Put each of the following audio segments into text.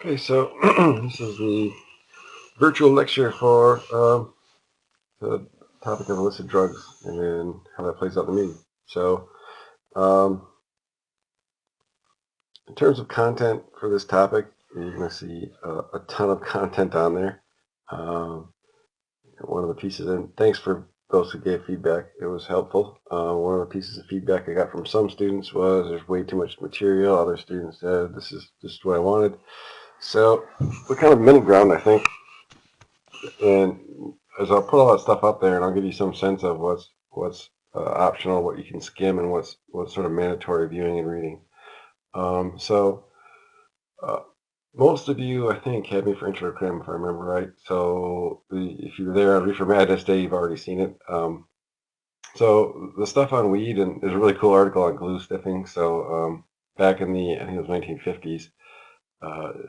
Okay, so this is the virtual lecture for the topic of illicit drugs and how that plays out in the media. So, um, in terms of content for this topic, you're going to see a ton of content on there. Um, One of the pieces, and thanks for those who gave feedback. It was helpful. One of the pieces of feedback I got from some students was there's way too much material. Other students said this is just what I wanted. So we're kind of middle ground, I think. And as I'll put all that stuff up there, and I'll give you some sense of what's optional, what you can skim, and what's sort of mandatory viewing and reading. So uh, most of you, I think, had me for Intro to Crim, if I remember right. So if you were there on Reefer Madness Day, you've already seen it. So the stuff on weed, and there's a really cool article on glue stiffing. So back in the, I think it was 1950s,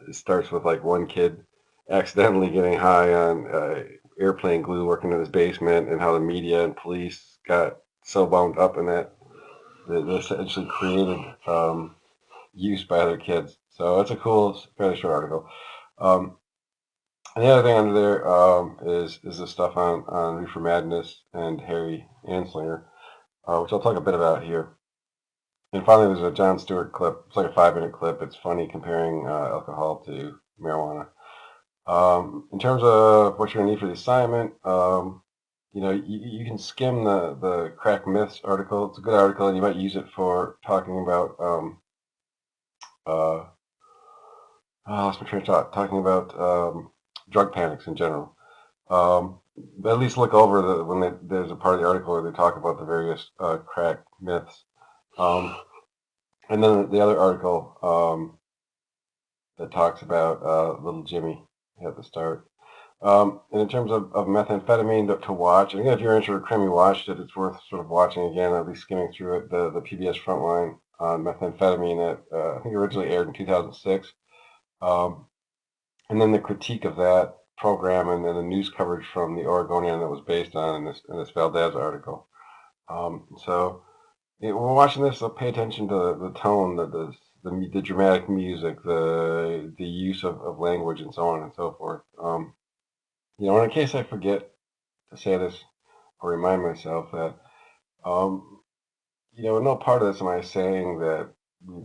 it starts with like one kid accidentally getting high on airplane glue working in his basement, and how the media and police got so wound up in that they essentially created use by other kids. So it's a cool, fairly short article. Um, and the other thing under there is the stuff on Reefer Madness and Harry Anslinger, which I'll talk a bit about here. And finally, there's a Jon Stewart clip. It's like a 5-minute clip. It's funny comparing alcohol to marijuana. In terms of what you're going to need for the assignment, you can skim the Crack Myths article. It's a good article, and you might use it for talking about, I lost my train of thought, talking about drug panics in general. But at least look over there's a part of the article where they talk about the various crack myths. And then the other article that talks about little Jimmy at the start. And in terms of methamphetamine to watch, and again, if you're interested in crime, you watched it, it's worth sort of watching again, at least skimming through it. The PBS Frontline on methamphetamine that I think originally aired in 2006. Um, and then the critique of that program, and then the news coverage from the Oregonian that was based on in this Valdez article. So we're watching this, so pay attention to the tone, the dramatic music, the use of language, and so on and so forth. In case I forget to say this or remind myself that, in no part of this am I saying that,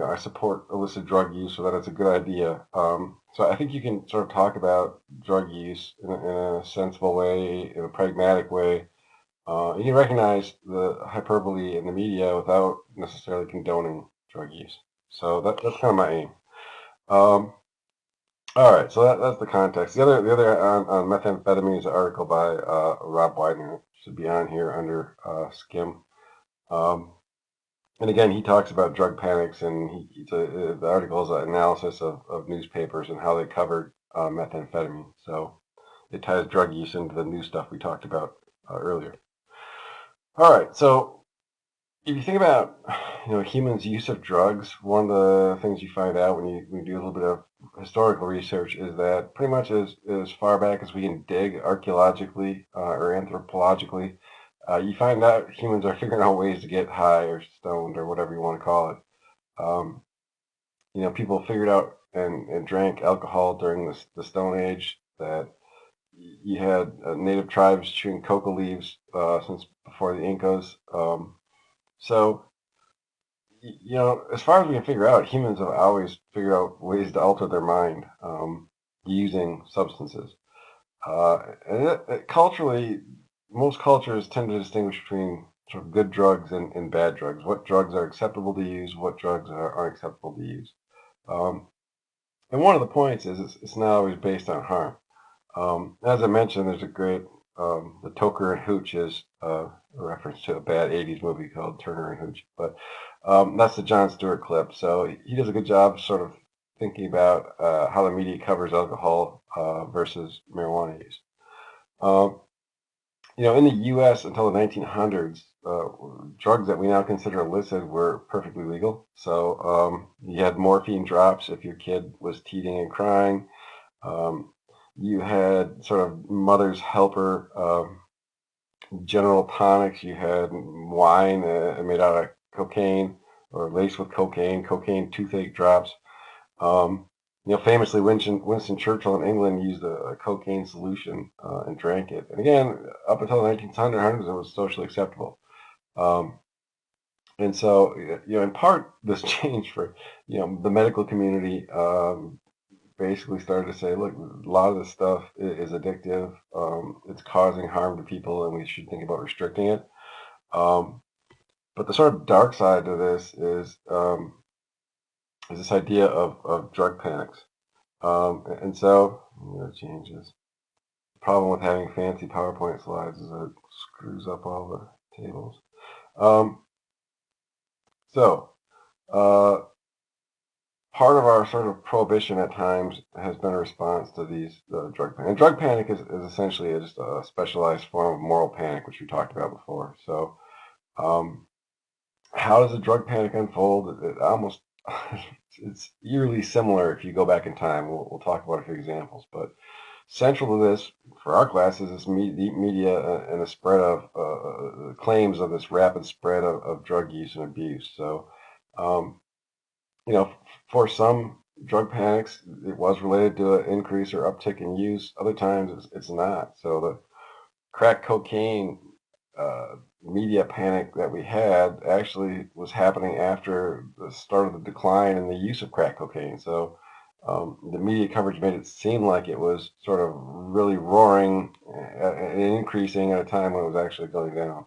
I support illicit drug use or that it's a good idea. So I think you can sort of talk about drug use in a sensible way, in a pragmatic way. You can recognize the hyperbole in the media without necessarily condoning drug use. So that's kind of my aim. All right, so that's the context. The other on methamphetamine is an article by Rob Widener. It should be on here under Skim. Um, and again, he talks about drug panics, and the article is an analysis of newspapers and how they covered methamphetamine. So it ties drug use into the new stuff we talked about earlier. All right, so if you think about humans' use of drugs, one of the things you find out when you do a little bit of historical research is that pretty much as far back as we can dig archaeologically or anthropologically, you find out humans are figuring out ways to get high or stoned or whatever you want to call it. Um, people figured out and drank alcohol during the Stone Age. That you had native tribes chewing coca leaves since before the Incas. So as far as we can figure out, humans have always figured out ways to alter their mind using substances. Culturally, most cultures tend to distinguish between sort of good drugs and bad drugs. What drugs are acceptable to use, what drugs aren't acceptable to use. Um, and one of the points is it's not always based on harm. As I mentioned, there's a great, the Toker and Hooch is a reference to a bad 80s movie called Turner and Hooch. But that's the Jon Stewart clip. So he does a good job sort of thinking about how the media covers alcohol versus marijuana use. In the U.S. until the 1900s, drugs that we now consider illicit were perfectly legal. So you had morphine drops if your kid was teething and crying. You had sort of mother's helper general tonics. You had wine made out of cocaine or laced with cocaine toothache drops. Um, Famously, Winston Churchill in England used a cocaine solution and drank it. And again, up until the 1900s, it was socially acceptable. And so, in part, this changed for, the medical community. Basically started to say, look, a lot of this stuff is addictive. It's causing harm to people, and we should think about restricting it. But the sort of dark side to this is this idea of drug panics. And so, changes. The problem with having fancy PowerPoint slides is that it screws up all the tables. So, part of our sort of prohibition at times has been a response to these drug panic. And drug panic is essentially just a specialized form of moral panic, which we talked about before. So, how does a drug panic unfold? It almost it's eerily similar if you go back in time. We'll talk about a few examples, but central to this for our class is this media and the spread of claims of this rapid spread of drug use and abuse. So, for some drug panics, it was related to an increase or uptick in use. Other times, it's not. So the crack cocaine media panic that we had actually was happening after the start of the decline in the use of crack cocaine. So the media coverage made it seem like it was sort of really roaring and increasing at a time when it was actually going down.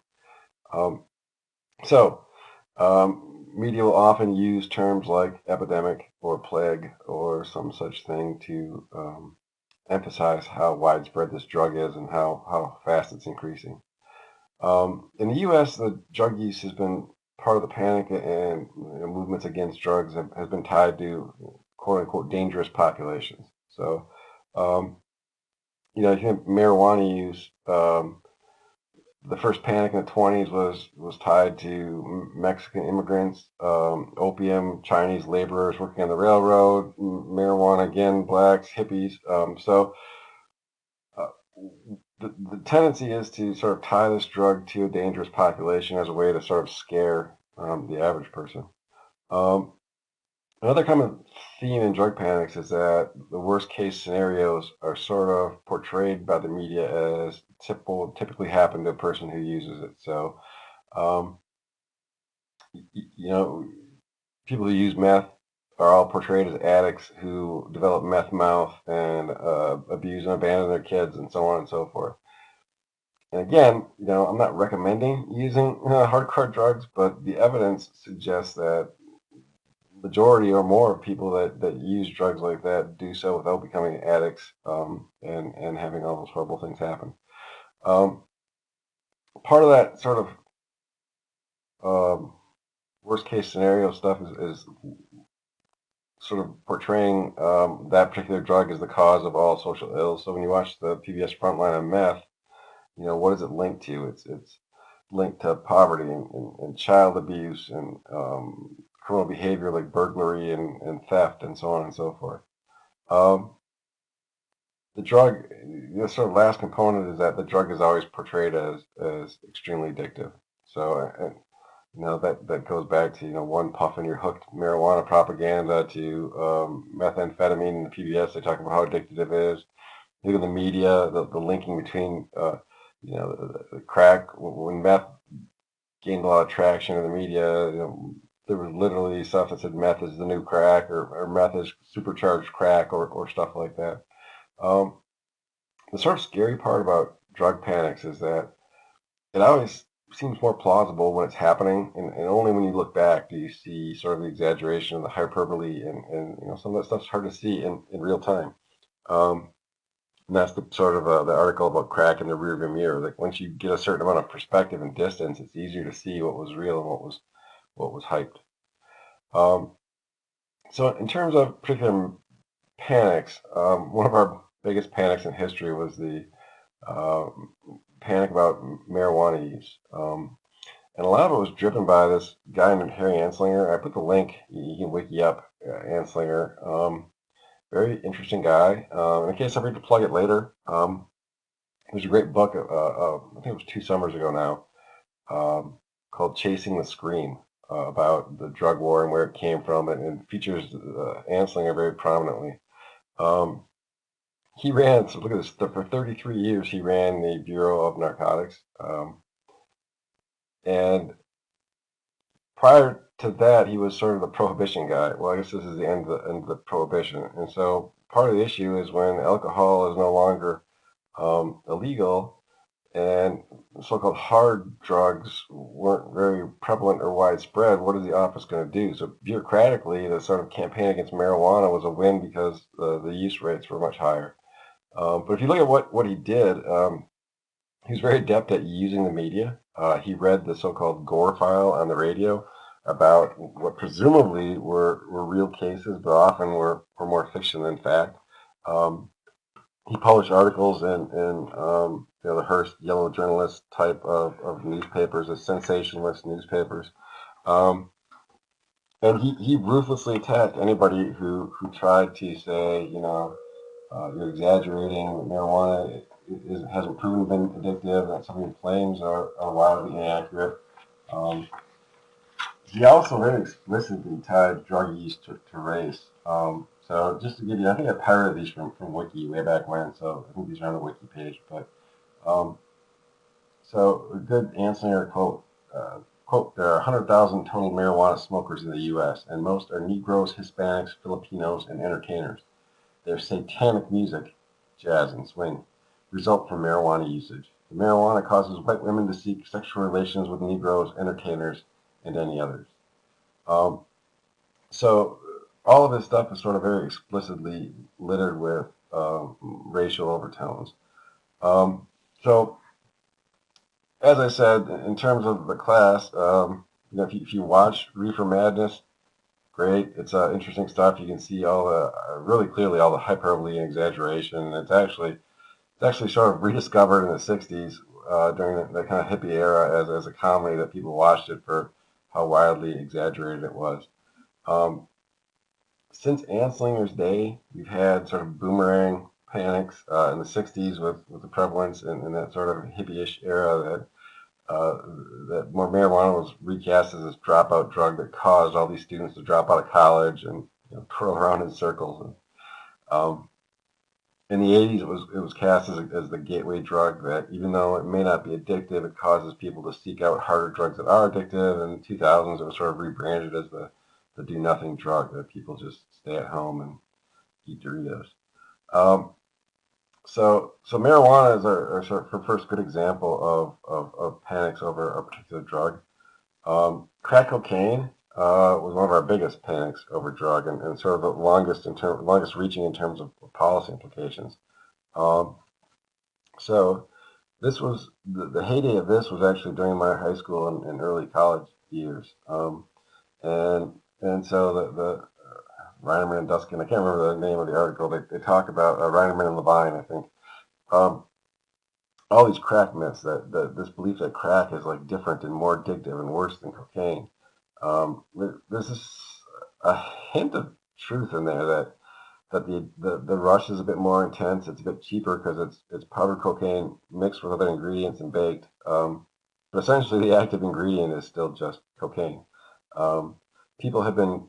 Media will often use terms like epidemic or plague or some such thing to emphasize how widespread this drug is and how fast it's increasing. In the U.S., the drug use has been part of the panic, and movements against drugs has been tied to quote unquote dangerous populations. So, you think marijuana use. The first panic in the 20s was tied to Mexican immigrants, opium, Chinese laborers working on the railroad, marijuana again, blacks, hippies. The tendency is to sort of tie this drug to a dangerous population as a way to sort of scare the average person. Another common theme in drug panics is that the worst case scenarios are sort of portrayed by the media as typically happen to a person who uses it. So, people who use meth are all portrayed as addicts who develop meth mouth and abuse and abandon their kids and so on and so forth. And again, I'm not recommending using hardcore drugs, but the evidence suggests that majority or more of people that use drugs like that do so without becoming addicts and having all those horrible things happen. Part of that sort of worst case scenario stuff is sort of portraying that particular drug as the cause of all social ills. So when you watch the PBS Frontline on meth, what is it linked to? It's linked to poverty and child abuse and criminal behavior like burglary and theft and so on and so forth. The drug, the sort of last component is that the drug is always portrayed as extremely addictive. So, that goes back to, one puff and you're hooked marijuana propaganda to methamphetamine in the PBS. They talk about how addictive it is. Look at the media, the linking between, the crack, when meth gained a lot of traction in the media, there was literally stuff that said meth is the new crack or meth is supercharged crack or stuff like that. The sort of scary part about drug panics is that it always seems more plausible when it's happening, and only when you look back do you see sort of the exaggeration and the hyperbole, and some of that stuff's hard to see in real time. And that's the sort of the article about crack in the rearview mirror. Like once you get a certain amount of perspective and distance, it's easier to see what was real and what was hyped. So in terms of particular panics, one of our biggest panics in history was the panic about marijuana use. And a lot of it was driven by this guy named Harry Anslinger. I put the link. You can wiki up Anslinger. Very interesting guy. In case I forget to plug it later, there's a great book, I think it was 2 summers ago now, called Chasing the Scream. about the drug war and where it came from, and features Anslinger very prominently. He ran, so look at this, for 33 years he ran the Bureau of Narcotics. And prior to that, he was sort of the prohibition guy. Well, I guess this is the end of the prohibition. And so part of the issue is when alcohol is no longer illegal, and so-called hard drugs weren't very prevalent or widespread, what is the office going to do? So bureaucratically, the sort of campaign against marijuana was a win because the use rates were much higher. But if you look at what he did, he was very adept at using the media. He read the so-called Gore file on the radio about what presumably were real cases, but often were more fiction than fact. He published articles in the Hearst Yellow Journalist type of newspapers, the sensationalist newspapers. And he ruthlessly attacked anybody who tried to say, you're exaggerating, marijuana hasn't proven been addictive, that some of your claims are wildly inaccurate. He also very explicitly tied drug use to race. So just to give you, I think I pirated these from Wiki way back when, so I think these are on the Wiki page. But so a good Anslinger quote, there are 100,000 total marijuana smokers in the U.S., and most are Negroes, Hispanics, Filipinos, and entertainers. Their satanic music, jazz and swing, result from marijuana usage. The marijuana causes white women to seek sexual relations with Negroes, entertainers, and any others. So all of this stuff is sort of very explicitly littered with racial overtones. So as I said, in terms of the class, if you watch Reefer Madness, great. It's interesting stuff. You can see all the really clearly all the hyperbole and exaggeration. It's actually sort of rediscovered in the '60s during that kind of hippie era as a comedy that people watched it for how wildly exaggerated it was. Since Anslinger's day, we've had sort of boomerang panics in the '60s with the prevalence in that sort of hippie-ish era that more marijuana was recast as this dropout drug that caused all these students to drop out of college and twirl around in circles. And, in the '80s, it was cast as the gateway drug that, even though it may not be addictive, it causes people to seek out harder drugs that are addictive. And in the 2000s, it was sort of rebranded as the do-nothing drug that people just stay at home and eat Doritos. So marijuana is our sort of first good example of panics over a particular drug. Crack cocaine was one of our biggest panics over drug and sort of the longest reaching in terms of policy implications. So this was the heyday of this was actually during my high school and early college years. And so the Reineman and Duskin, I can't remember the name of the article, they talk about Reineman and Levine, I think. All these crack myths, that this belief that crack is like different and more addictive and worse than cocaine. There's a hint of truth in there that the rush is a bit more intense. It's a bit cheaper because it's powdered cocaine mixed with other ingredients and baked. But essentially, the active ingredient is still just cocaine. People have been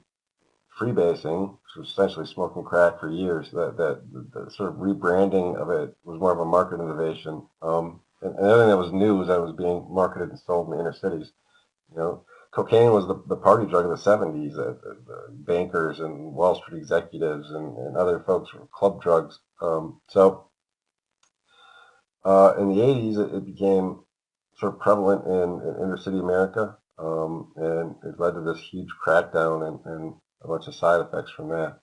freebasing, which is essentially smoking crack, for years. The sort of rebranding of it was more of a market innovation. And the other thing that was new was that it was being marketed and sold in the inner cities. Cocaine was the party drug of the '70s. The bankers and Wall Street executives and other folks were club drugs. So in the '80s, it became sort of prevalent in inner city America, and it led to this huge crackdown and a bunch of side effects from that.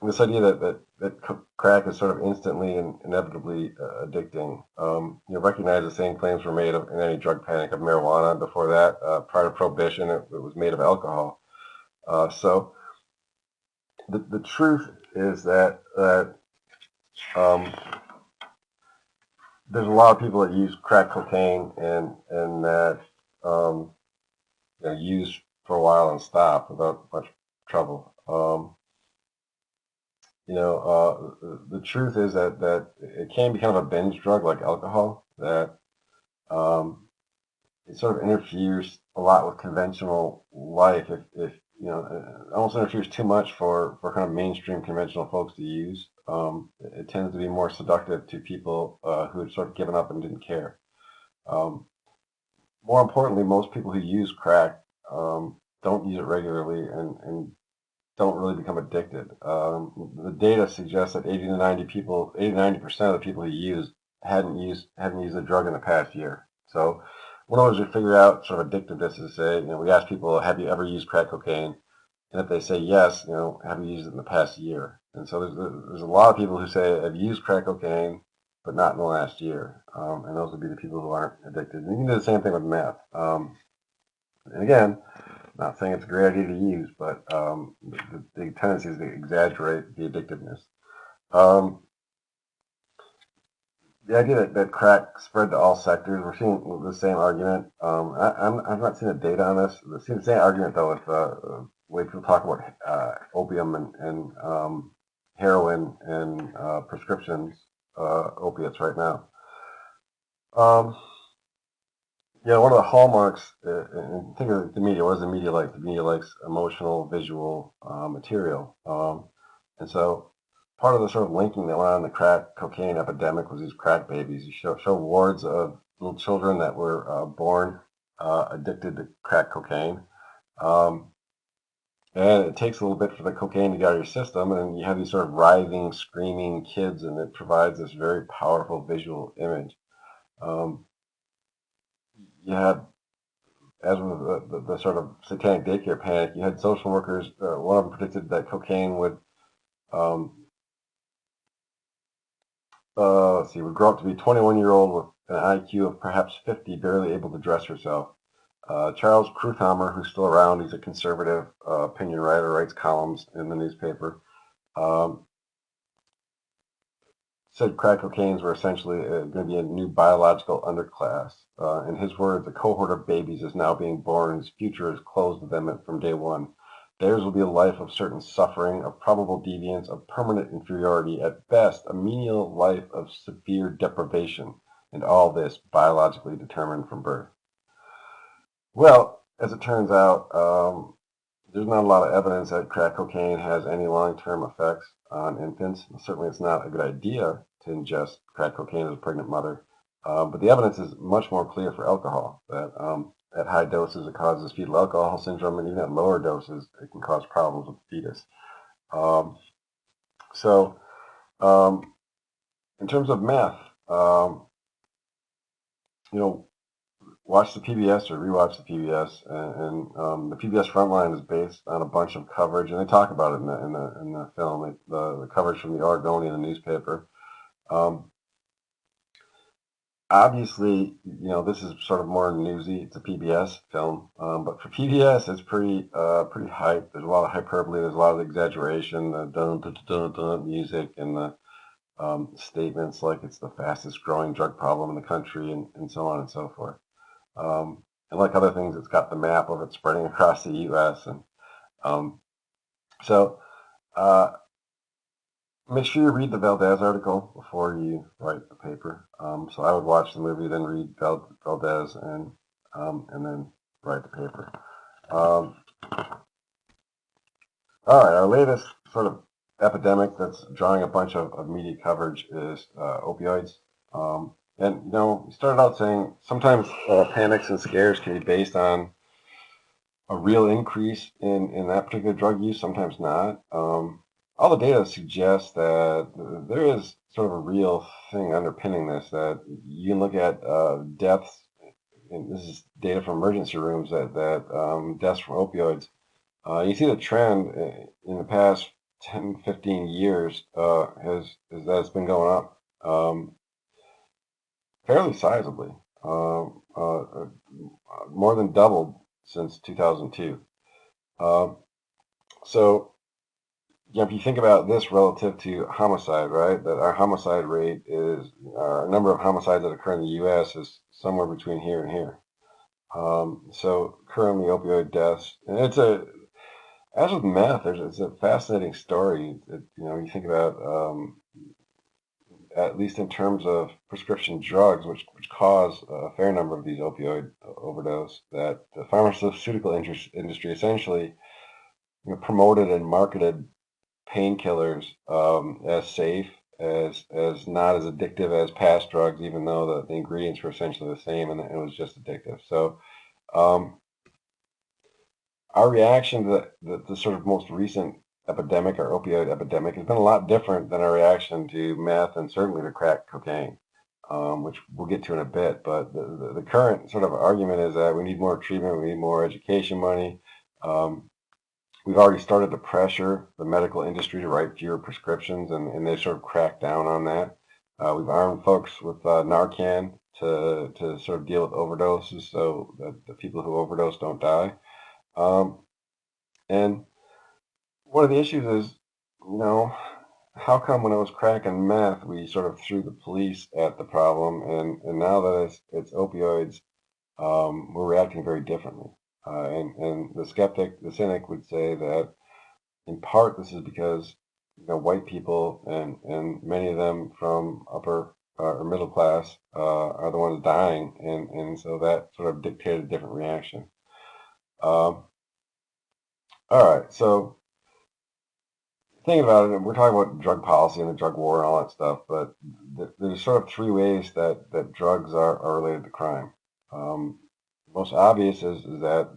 This idea that crack is sort of instantly and inevitably addicting. Recognize the same claims were made in any drug panic of marijuana. Before that, prior to Prohibition, it was made of alcohol. So the truth is that there's a lot of people that use crack cocaine and that use for a while and stop without much trouble. The truth is that it can be kind of a binge drug like alcohol, that it sort of interferes a lot with conventional life. If you know, it almost interferes too much for kind of mainstream conventional folks to use. It tends to be more seductive to people who had sort of given up and didn't care. Um, More importantly, most people who use crack don't use it regularly and don't really become addicted. The data suggests that 80 to 90 people, 80 to 90% of the people who use hadn't used the drug in the past year. So one of the ways we figure out sort of addictiveness is say, we ask people, have you ever used crack cocaine? And if they say yes, have you used it in the past year? And so there's a lot of people who say, I've used crack cocaine, but not in the last year. And those would be the people who aren't addicted. And you can do the same thing with meth. And again, not saying it's a great idea to use, but the tendency is to exaggerate the addictiveness. The idea that crack spread to all sectors, we're seeing the same argument. I've not seen the data on this. The same argument, though, with the way people talk about opium and heroin and prescriptions opiates right now. One of the hallmarks, and think of the media, what does the media like? The media likes emotional, visual material. And so part of the sort of linking that went on in the crack cocaine epidemic was these crack babies. You show wards of little children that were born addicted to crack cocaine. And it takes a little bit for the cocaine to get out of your system, and you have these sort of writhing, screaming kids, and it provides this very powerful visual image. You had, as with the sort of satanic daycare panic, you had social workers, one of them predicted that cocaine would, would grow up to be a 21-year-old with an IQ of perhaps 50, barely able to dress herself. Charles Kruthammer, who's still around, he's a conservative opinion writer, writes columns in the newspaper, said crack cocaines were essentially going to be a new biological underclass. In his words, a cohort of babies is now being born whose future is closed to them from day one. Theirs will be a life of certain suffering, of probable deviance, of permanent inferiority, at best a menial life of severe deprivation, and all this biologically determined from birth. Well, as it turns out, there's not a lot of evidence that crack cocaine has any long-term effects on infants. Certainly it's not a good idea to ingest crack cocaine as a pregnant mother. But the evidence is much more clear for alcohol, that at high doses it causes fetal alcohol syndrome, and even at lower doses it can cause problems with the fetus. In terms of meth, watch the PBS or rewatch the PBS, and the PBS Frontline is based on a bunch of coverage, and they talk about it in the film, the coverage from the Oregonian newspaper. Obviously, this is sort of more newsy. It's a PBS film, but for PBS, it's pretty hype. There's a lot of hyperbole. There's a lot of exaggeration, the dun dun dun dun music, and the statements like it's the fastest growing drug problem in the country, and so on and so forth. And like other things, it's got the map of it spreading across the U.S. And make sure you read the Valdez article before you write the paper. So I would watch the movie, then read Valdez, and then write the paper. All right, our latest sort of epidemic that's drawing a bunch of media coverage is opioids. And we started out saying sometimes panics and scares can be based on a real increase in that particular drug use, sometimes not. All the data suggests that there is sort of a real thing underpinning this, that you can look at deaths, and this is data from emergency rooms, that deaths from opioids. You see the trend in the past 10, 15 years is that it's been going up fairly sizably, more than doubled since 2002. If you think about this relative to homicide, right, that our homicide rate is, our number of homicides that occur in the U.S. is somewhere between here and here. So currently opioid deaths, and as with meth, it's a fascinating story. You think about at least in terms of prescription drugs, which cause a fair number of these opioid overdose, that the pharmaceutical industry essentially promoted and marketed painkillers as safe, as not as addictive as past drugs, even though the ingredients were essentially the same and it was just addictive. So our reaction to the sort of most recent epidemic, our opioid epidemic, has been a lot different than our reaction to meth and certainly to crack cocaine, which we'll get to in a bit. But the current sort of argument is that we need more treatment, we need more education money. We've already started to pressure the medical industry to write fewer prescriptions, and they sort of cracked down on that. We've armed folks with Narcan to sort of deal with overdoses so that the people who overdose don't die. And one of the issues is, how come when it was crack and meth, we sort of threw the police at the problem, and now that it's opioids, we're reacting very differently. And the cynic would say that in part this is because white people and many of them from upper or middle class are the ones dying, and so that sort of dictated a different reaction. All right, so thinking about it, we're talking about drug policy and the drug war and all that stuff, but there's sort of three ways that drugs are related to crime. Most obvious is that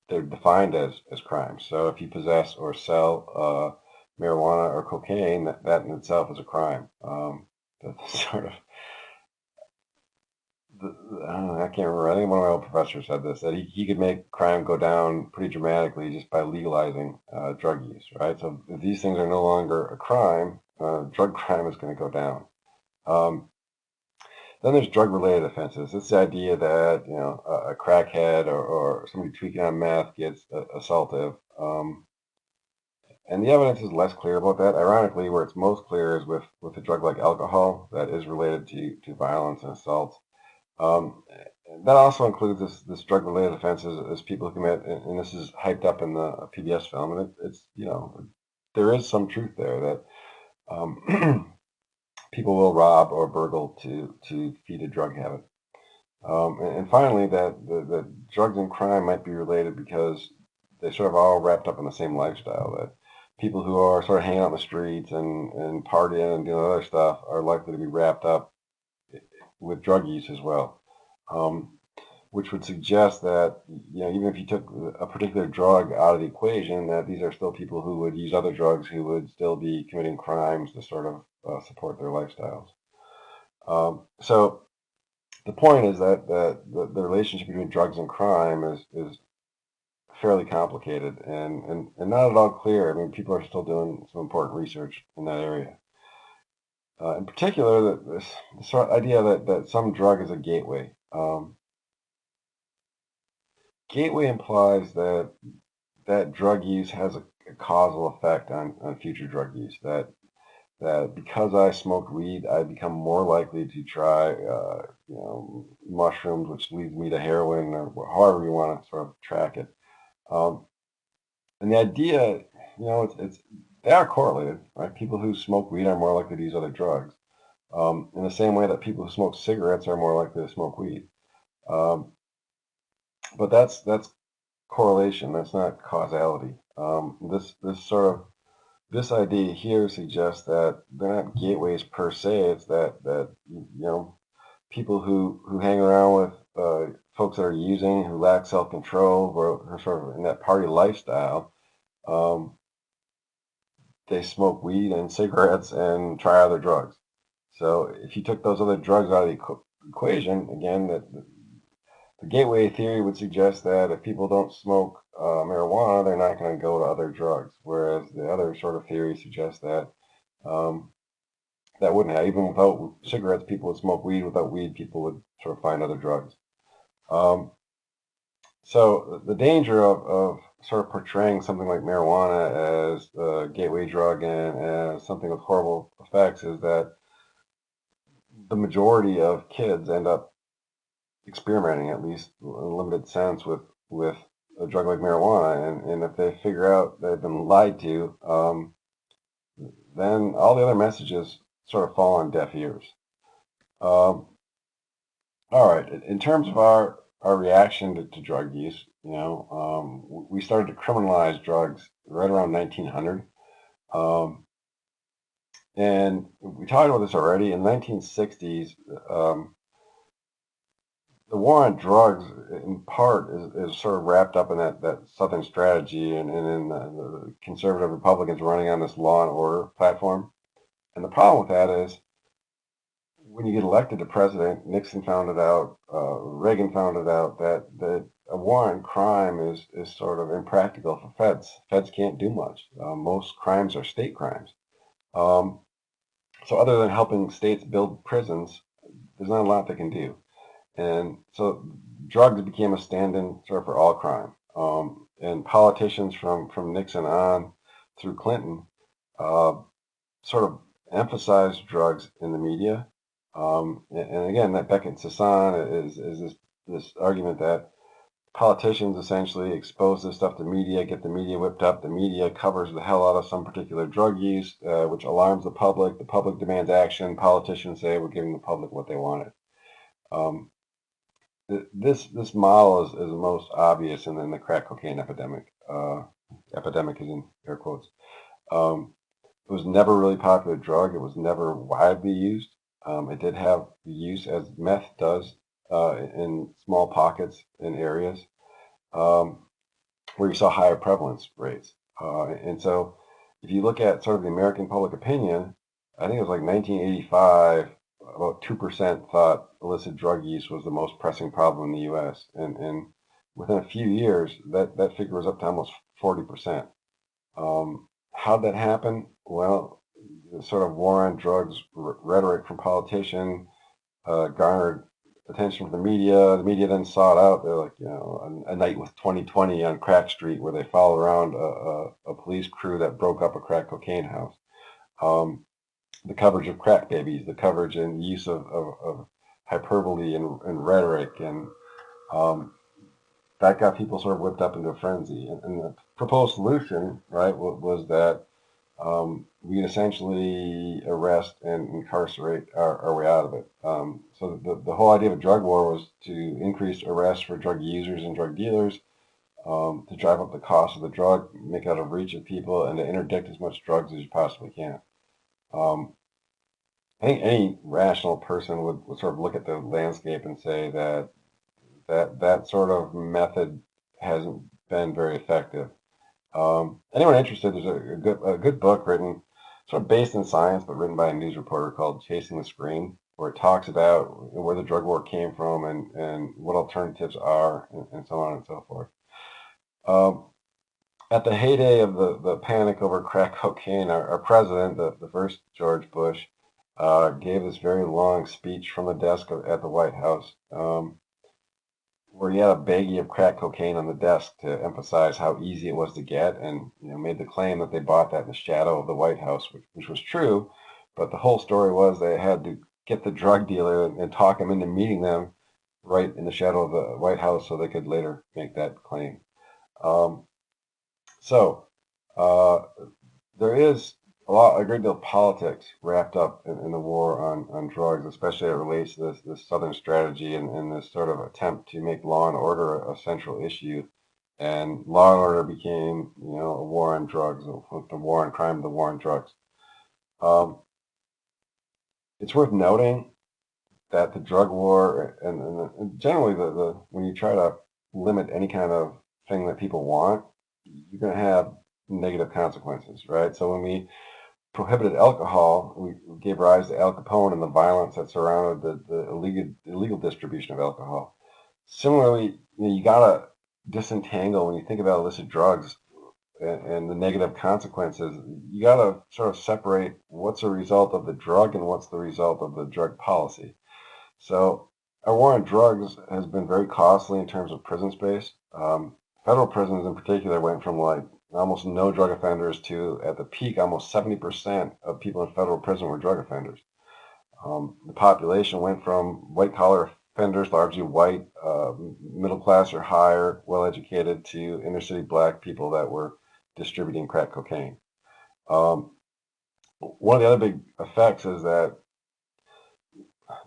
they're defined as crimes. So if you possess or sell marijuana or cocaine, that in itself is a crime. That's sort of, I don't know, I can't remember. I think one of my old professors said this, that he could make crime go down pretty dramatically just by legalizing drug use, right? So if these things are no longer a crime, drug crime is going to go down. Then there's drug-related offenses. It's the idea that a crackhead or somebody tweaking on meth gets assaultive, and the evidence is less clear about that. Ironically, where it's most clear is with a drug like alcohol that is related to violence and assault. That also includes this drug-related offenses as people commit, and this is hyped up in the PBS film, and it's there is some truth there that people will rob or burgle to feed a drug habit. And finally, that the drugs and crime might be related because they sort of all wrapped up in the same lifestyle. That people who are sort of hanging out in the streets and partying and doing other stuff are likely to be wrapped up with drug use as well, which would suggest that even if you took a particular drug out of the equation, that these are still people who would use other drugs who would still be committing crimes to sort of support their lifestyles. So the point is that the relationship between drugs and crime is fairly complicated and not at all clear. I mean, people are still doing some important research in that area. In particular, this sort of idea that some drug is a gateway. Gateway implies that drug use has a causal effect on future drug use. That because I smoked weed, I become more likely to try, mushrooms, which leads me to heroin, or however you want to sort of track it. And the idea, they are correlated, right? People who smoke weed are more likely to use other drugs, in the same way that people who smoke cigarettes are more likely to smoke weed. But that's correlation. That's not causality. This idea here suggests that they're not gateways per se. It's that people who hang around with folks that are using, who lack self-control, who are sort of in that party lifestyle, they smoke weed and cigarettes and try other drugs. So if you took those other drugs out of the equation, again, the gateway theory would suggest that if people don't smoke marijuana, they're not going to go to other drugs. Whereas the other sort of theory suggests that that wouldn't have. Even without cigarettes, people would smoke weed. Without weed, people would sort of find other drugs. So the danger of sort of portraying something like marijuana as a gateway drug and as something with horrible effects is that the majority of kids end up experimenting, at least in a limited sense, with a drug like marijuana, and if they figure out they've been lied to, then all the other messages sort of fall on deaf ears. All right, in terms of our reaction to drug use, we started to criminalize drugs right around 1900. And we talked about this already. In the 1960s, the war on drugs, in part, is sort of wrapped up in that Southern strategy and in the conservative Republicans running on this law and order platform. And the problem with that is when you get elected to president, Nixon found it out, Reagan found it out, that a war on crime is sort of impractical for feds. Feds can't do much. Most crimes are state crimes. So other than helping states build prisons, there's not a lot they can do. And so drugs became a stand-in sort of for all crime. And politicians from Nixon on through Clinton sort of emphasized drugs in the media. And again, that beckons us on is this argument that politicians essentially expose this stuff to media, get the media whipped up. The media covers the hell out of some particular drug use, which alarms the public. The public demands action. Politicians say we're giving the public what they wanted. This model is the most obvious in the crack cocaine epidemic. Epidemic is in air quotes. It was never a really popular drug. It was never widely used. It did have use as meth does in small pockets in areas where you saw higher prevalence rates. And so if you look at sort of the American public opinion, I think it was like 1985, about 2% thought illicit drug use was the most pressing problem in the U.S. And within a few years, that figure was up to almost 40%. How'd that happen? Well, the sort of war on drugs rhetoric from politicians garnered attention from the media. The media then sought out, they're like, a night with 2020 on Crack Street, where they followed around a police crew that broke up a crack cocaine house. The coverage of crack babies, the coverage and use of hyperbole and rhetoric, and that got people sort of whipped up into a frenzy. And the proposed solution, right, was that we essentially arrest and incarcerate our way out of it. So the whole idea of a drug war was to increase arrests for drug users and drug dealers, to drive up the cost of the drug, make it out of reach of people, and to interdict as much drugs as you possibly can. I think any rational person would sort of look at the landscape and say that sort of method hasn't been very effective. Anyone interested, there's a good book written, sort of based in science, but written by a news reporter called Chasing the Scream, where it talks about where the drug war came from and what alternatives are, and so on and so forth. At the heyday of the panic over crack cocaine, our president, the first George Bush, gave this very long speech from the desk at the White House, where he had a baggie of crack cocaine on the desk to emphasize how easy it was to get, and made the claim that they bought that in the shadow of the White House, which was true, but the whole story was they had to get the drug dealer and talk him into meeting them right in the shadow of the White House so they could later make that claim. So there is a great deal of politics wrapped up in the war on drugs, especially as it relates to this Southern strategy and this sort of attempt to make law and order a central issue. And law and order became, a war on drugs, the war on crime, the war on drugs. It's worth noting that the drug war and generally when you try to limit any kind of thing that people want, you're going to have negative consequences, right? So when we prohibited alcohol, we gave rise to Al Capone and the violence that surrounded the illegal distribution of alcohol. Similarly, you gotta disentangle when you think about illicit drugs and the negative consequences. You gotta sort of separate what's a result of the drug and what's the result of the drug policy. So our war on drugs has been very costly in terms of prison space. Federal prisons in particular went from like almost no drug offenders to, at the peak, almost 70% of people in federal prison were drug offenders. The population went from white-collar offenders, largely white, middle class or higher, well-educated, to inner-city black people that were distributing crack cocaine. one of the other big effects is that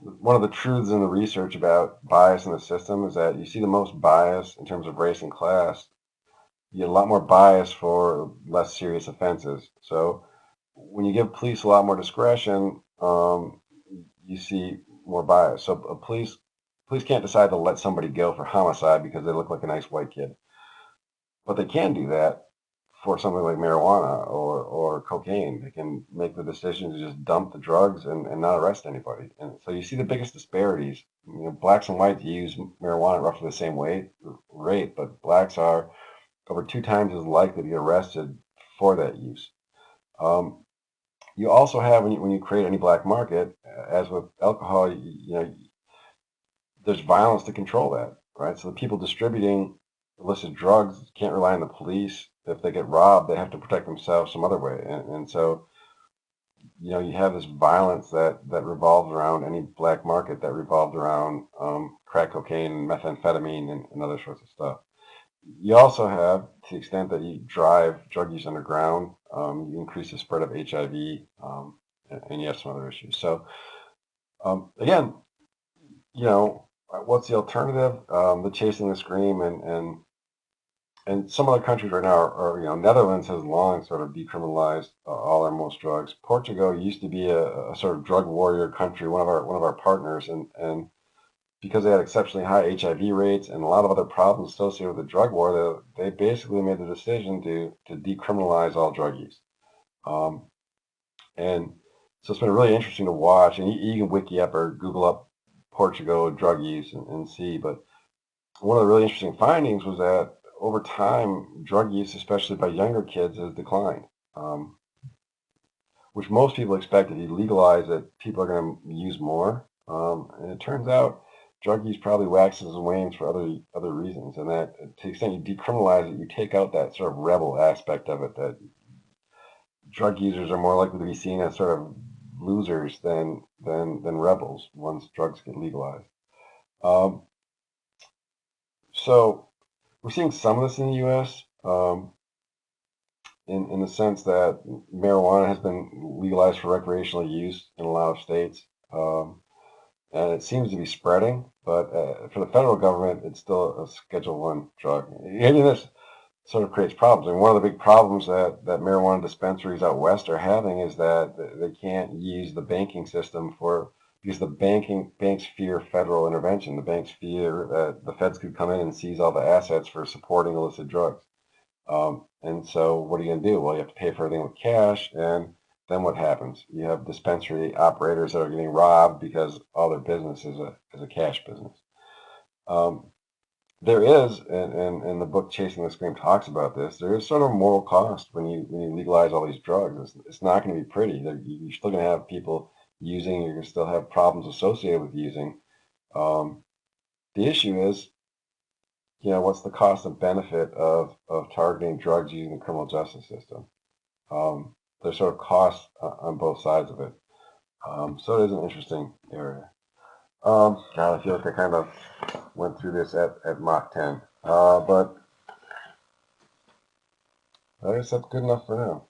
one of the truths in the research about bias in the system is that you see the most bias in terms of race and class. You get a lot more bias for less serious offenses. So when you give police a lot more discretion, you see more bias. So police can't decide to let somebody go for homicide because they look like a nice white kid, but they can do that for something like marijuana or cocaine. They can make the decision to just dump the drugs and not arrest anybody. And so you see the biggest disparities. You know, blacks and whites use marijuana at roughly the same rate, but blacks are over 2 times as likely to get arrested for that use. You also have when you create any black market, as with alcohol, you know, there's violence to control that, right? So the people distributing illicit drugs can't rely on the police. If they get robbed, they have to protect themselves some other way. And so, you know, you have this violence that revolves around any black market that revolves around crack cocaine and methamphetamine and other sorts of stuff. You also have, to the extent that you drive drug use underground, you increase the spread of HIV, and you have some other issues. So, again, you know, what's the alternative? The chasing the scream, and some other countries right now you know, Netherlands has long sort of decriminalized all or most drugs. Portugal used to be a sort of drug warrior country, one of our partners, and because they had exceptionally high HIV rates and a lot of other problems associated with the drug war, they basically made the decision to decriminalize all drug use. And so it's been really interesting to watch, and you can wiki up or Google up Portugal drug use and see. But one of the really interesting findings was that over time, drug use, especially by younger kids, has declined, which most people expect if you legalize it, people are going to use more. And it turns out drug use probably waxes and wanes for other reasons, and that to the extent you decriminalize it, you take out that sort of rebel aspect of it. That drug users are more likely to be seen as sort of losers than rebels once drugs get legalized. Um, so we're seeing some of this in the U.S. In the sense that marijuana has been legalized for recreational use in a lot of states, and it seems to be spreading. But for the federal government, it's still a Schedule One drug. And this sort of creates problems. And one of the big problems that marijuana dispensaries out west are having is that they can't use the banking system because the banks fear federal intervention. The banks fear that the feds could come in and seize all the assets for supporting illicit drugs. And so what are you going to do? Well, you have to pay for everything with cash, and then what happens? You have dispensary operators that are getting robbed because all their business is a cash business. There is, and the book Chasing the Scream talks about this, there is sort of a moral cost when you legalize all these drugs. It's not going to be pretty. You're still going to have people using, you're going to still have problems associated with using. The issue is, you know, what's the cost and benefit of targeting drugs using the criminal justice system? There's sort of costs on both sides of it. So it is an interesting area. God, I feel like I kind of went through this at Mach 10. But I guess that's good enough for now.